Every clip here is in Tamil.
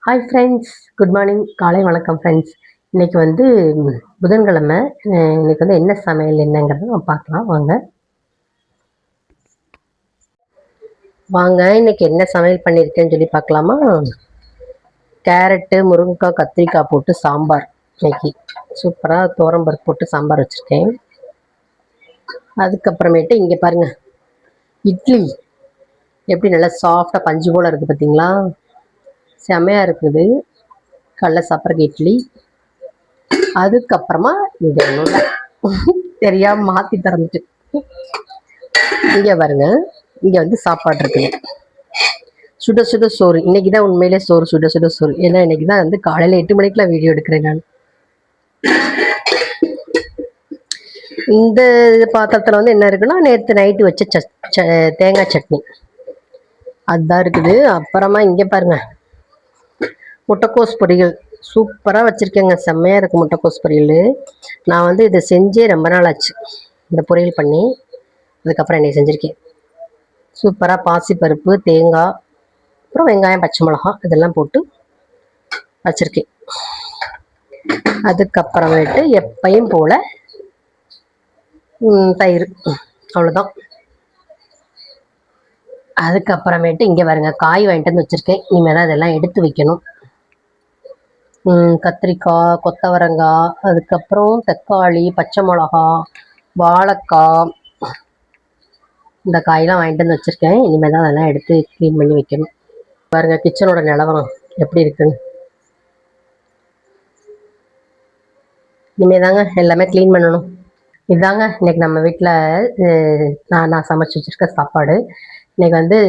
ஹாய் ஃப்ரெண்ட்ஸ், குட் மார்னிங், காலை வணக்கம் ஃப்ரெண்ட்ஸ். இன்றைக்கி வந்து புதன்கிழமை. இன்றைக்கி வந்து என்ன சமையல் என்னங்கிறத நம்ம பார்க்கலாம் வாங்க. இன்றைக்கி என்ன சமையல் பண்ணியிருக்கேன்னு சொல்லி பார்க்கலாமா? கேரட்டு, முருங்கைக்காய், கத்திரிக்காய் போட்டு சாம்பார். இன்னைக்கு சூப்பராக தோரம்பருப்பு போட்டு சாம்பார் வச்சுருக்கேன். அதுக்கப்புறமேட்டு இங்கே பாருங்கள், இட்லி எப்படி நல்லா சாஃப்டாக பஞ்சு போல் இருக்குது பார்த்தீங்களா? செமையாக இருக்குது கடல சாப்பிட்றக்கு இட்லி. அதுக்கப்புறமா இங்கே ஒன்றும் தெரியாமல் மாற்றி திறந்துட்டு இங்கே பாருங்க, இங்கே வந்து சாப்பாடு இருக்குது. சுட சுட சோறு. இன்னைக்கு தான் உண்மையிலே சோறு, சுட சுட சோறு. ஏன்னா இன்னைக்கு தான் வந்து காலையில் 8 மணிக்கெலாம் வீடியோ எடுக்கிறேன் நான். இந்த பாத்திரத்தில் வந்து என்ன இருக்குன்னா, நேற்று நைட்டு வச்ச தேங்காய் சட்னி அதுதான் இருக்குது. அப்புறமா இங்கே பாருங்க, முட்டைக்கோஸ் பொரியல் சூப்பராக வச்சுருக்கேங்க. செம்மையாக இருக்குது முட்டைக்கோஸ் பொரியல். நான் வந்து இதை செஞ்சே ரொம்ப நாள் ஆச்சு, இந்த பொரியல் பண்ணி. அதுக்கப்புறம் என்னை செஞ்சுருக்கேன். சூப்பராக பாசிப்பருப்பு, தேங்காய், அப்புறம் வெங்காயம், பச்சை மிளகா இதெல்லாம் போட்டு வச்சுருக்கேன். அதுக்கப்புறமேட்டு எப்பையும் போல் தயிர், அவ்வளோதான். அதுக்கப்புறமேட்டு இங்கே பாருங்க, காய் வாங்கிட்டு வந்து வச்சுருக்கேன். இனிமேல் தான் இதெல்லாம் எடுத்து வைக்கணும். கத்திரிக்காய், கொத்தவரங்காய், அதுக்கப்புறம் தக்காளி, பச்சை மிளகா, வாழைக்காய், இந்த காயெல்லாம் வாங்கிட்டு வந்து வச்சுருக்கேன். இனிமேல் தான் அதெல்லாம் எடுத்து க்ளீன் பண்ணி வைக்கணும். பாருங்கள் கிச்சனோட நிலவரம் எப்படி இருக்குன்னு. இனிமேல் தாங்க எல்லாமே க்ளீன் பண்ணணும். இதுதாங்க இன்றைக்கி நம்ம வீட்டில் நான் சமைச்சு வச்சுருக்க சாப்பாடு. இன்றைக்கி வந்து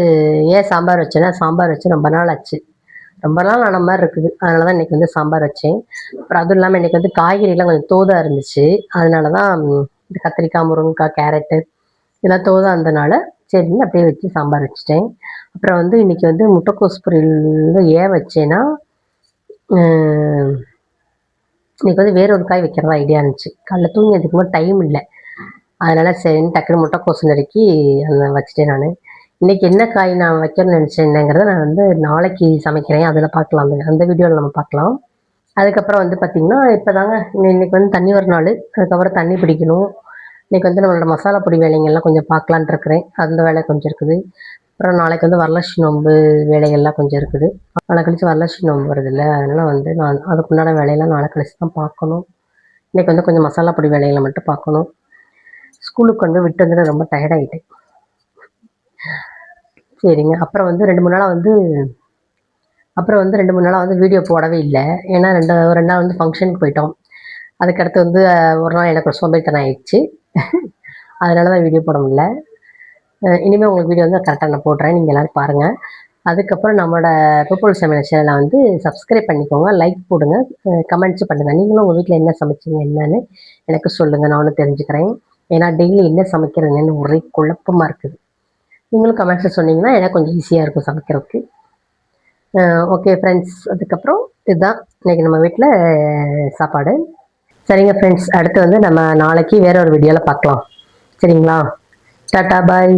ஏன் சாம்பார் வச்சேன்னா, சாம்பார் வச்சு ரொம்ப நாள் ஆச்சு, ரொம்ப நாள் ஆன மாதிரி இருக்குது. அதனால தான் இன்றைக்கி வந்து சாம்பார் வச்சேன். அப்புறம் அதுவும் இல்லாமல் இன்றைக்கி வந்து காய்கறிலாம் கொஞ்சம் தோதாக இருந்துச்சு. அதனால தான் இந்த கத்திரிக்காய், முருங்கைக்காய், கேரட்டு இதெல்லாம் தோதாக இருந்தனால சரின்னு அப்படியே வச்சு சாம்பார் வச்சுட்டேன். அப்புறம் வந்து இன்றைக்கி வந்து முட்டைக்கோஸ் பொரியல் ஏன் வச்சேன்னா, இன்றைக்கி வந்து வேற ஒரு காய் வைக்கிறதா ஐடியா இருந்துச்சு. காலைல தூங்கி அதுக்கு டைம் இல்லை. அதனால் சரின்னு டக்குனு முட்டைக்கோஸ் நறுக்கி அதை வச்சுட்டேன் நான். இன்றைக்கி என்ன காய் நான் வைக்கணும்னு நினச்சேன் என்னங்கிறத நான் வந்து நாளைக்கு சமைக்கிறேன். அதில் பார்க்கலாம், அந்த வீடியோவில் நம்ம பார்க்கலாம். அதுக்கப்புறம் வந்து பார்த்திங்கன்னா, இப்போ தாங்க இன்றைக்கி வந்து தண்ணி ஒரு நாள், அதுக்கப்புறம் தண்ணி பிடிக்கணும். இன்றைக்கி வந்து நம்மளோட மசாலா பொடி வேலைங்கள்லாம் கொஞ்சம் பார்க்கலான் இருக்கிறேன். அந்த வேலை கொஞ்சம் இருக்குது. அப்புறம் நாளைக்கு வந்து வரலட்சுமி நோன்பு வேலைகள்லாம் கொஞ்சம் இருக்குது. நாளை கழிச்சு வரலட்சுமி நோன்பு வருது இல்லை, அதனால் வந்து நான் அதுக்குண்டான வேலையெல்லாம் நாளை கழிச்சு தான் பார்க்கணும். இன்றைக்கி வந்து கொஞ்சம் மசாலா பொடி வேலைகளை மட்டும் பார்க்கணும். ஸ்கூலுக்கு வந்து விட்டு வந்துட்டு ரொம்ப டயர்டாகிட்டேன். சரிங்க. அப்புறம் வந்து 2-3 நாளாக வந்து வீடியோ போடவே இல்லை. ஏன்னா ரெண்டு நாள் வந்து ஃபங்க்ஷனுக்கு போயிட்டோம். அதுக்கடுத்து வந்து ஒரு நாள் எனக்கு சோம்பேறித்தனம் ஆயிடுச்சு. அதனால தான் வீடியோ போட முடியல. இனிமேல் உங்களுக்கு வீடியோ வந்து கரெக்டாக நான் போடுறேன், நீங்கள் எல்லோரும் பாருங்கள். அதுக்கப்புறம் நம்மளோட பீப்புள் சமையல் சேனலை வந்து சப்ஸ்கிரைப் பண்ணிக்கோங்க, லைக் போடுங்க, கமெண்ட்ஸும் பண்ணுங்கள். நீங்களும் உங்கள் வீட்டில் என்ன சமைச்சிங்க என்னன்னு எனக்கு சொல்லுங்கள், நானும் தெரிஞ்சுக்கிறேன். ஏன்னா டெய்லி என்ன சமைக்கிறதுன்னு ஒரே குழப்பமாக இருக்குது. நீங்களும் கமெண்ட்ஸில் சொன்னீங்கன்னா எனக்கு கொஞ்சம் ஈஸியாக இருக்கும் சமைக்கிறதுக்கு. ஓகே ஃப்ரெண்ட்ஸ், அதுக்கப்புறம் இதுதான் இன்றைக்கி நம்ம வீட்டில் சாப்பாடு. சரிங்க ஃப்ரெண்ட்ஸ், அடுத்து வந்து நம்ம நாளைக்கு வேற ஒரு வீடியோவில் பார்க்கலாம். சரிங்களா? டாட்டா பாய்.